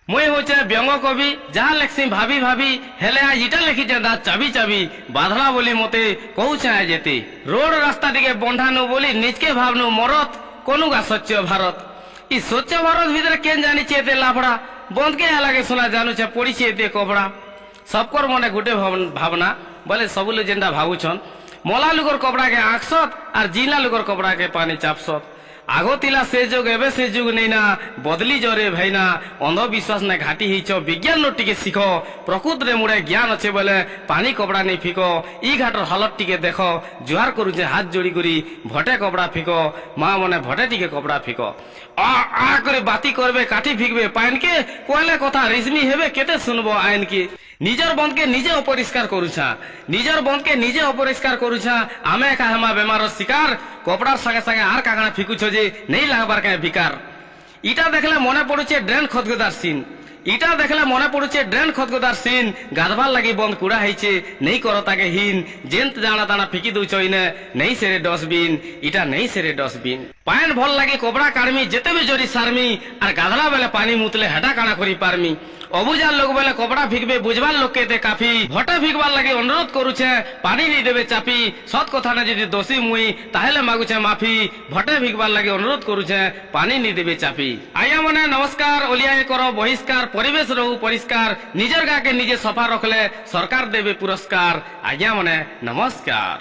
মুই হচ্ছে ব্যঙ্গ কবি, যাহা লেখছি ভাবি ভাবি, হেলে আজ ইটা লিখিছে দাঁত চাবি চাবি, বাধলা বলি মতে কৌছে আজ যেতে। রোড রাস্তা দিকে বন্ধানু বলি নিজকে ভাবনু মরত, কোনুগা স্বচ্ছ ভারত। ই স্বচ্ছ ভারত ভিতরে কেন জানিছে এতে লাফড়া, বন্ধকে লাগে শোনা জানুছে পড়িছে এতে কপড়া। সবকর মনে গোটে ভাবনা, বলে সবু লোক যেটা ভাবুছন মলা লোকর কপড়াকে আঁকসত আর জিলা লোকর কপড়াকে পানি চাপসত। আগতিলা সে যুগ এবে সে যুগ নেই না, বদলি জরে ভাইনা, অন্ধবিশ্বাস না ঘাটি হইছ, বিজ্ঞান টিকে শিখ, প্রকৃতরে মুড়ে জ্ঞান আছে বলে পানি কপড়া নেই ফিক। ই ঘাটর হালত টিকে দেখ, জুহার করুছে হাত জড়ি করি, ভটে কপড়া ফিক, মা মনে ভটে টিকে কপড়া ফিক। আ করে বাতি করবে কাঠি ফিকবে পাইনকে, কয়লে কথা রিজমি হেবে কেতে শুনবো আইনকে। নিজের বন্ধকে নিজে অপরিষ্কার করুছা, নিজের বন্ধকে নিজে অপরিষ্কার করুছা, আমি কাহেমা বেমার শিকার, কপড়ার সাথে সাথে আর কাকড়া ফিকুছ যে নেই লাগবার কে বিকার। ইটা দেখলে মনে পড়ুছে ড্রেন খদগদার সিন, ইটা দেখলে মনে পড়ুছে ড্রেন খদগদার সিন। গাধবার লাগি বন্ধ কুড়া হয়েছে, নেই কর তাকে হিন, যেন্ত জানা দানা ফিকি দৌছ ইনে, নেই সেরে ডস্টবিন, ইটা নেই সেরে ডস্টবিন। পায়ন ভাল লাগে কপড়া কাড়মি, যেতে বি জরি সারমি, আর গাধলা বেলে পানি মুতলে হেটা কানা করি পারমি। অবুজার লোক বেলে কপড়া ফিকবে, বুঝবার লোককে এতে কাফি। ভটে ফিকবার লাগে অনুরোধ করুছে, পানি নি দেবে চাপি। সৎ কথা না যদি দোষী মুই, তাহলে মাগুছে মাফি। ভটে ফিকবার লাগে অনুরোধ করুছে, পানি নি দেবে চাপি। আইয়া মনে নমস্কার, ওলিয়ায় কর বহিষ্কার, পরিবেশ রহু পরিষ্কার, নিজের গাকে নিজে সফা রাখলে সরকার দেবে পুরস্কার। আজ্ঞা মনে নমস্কার।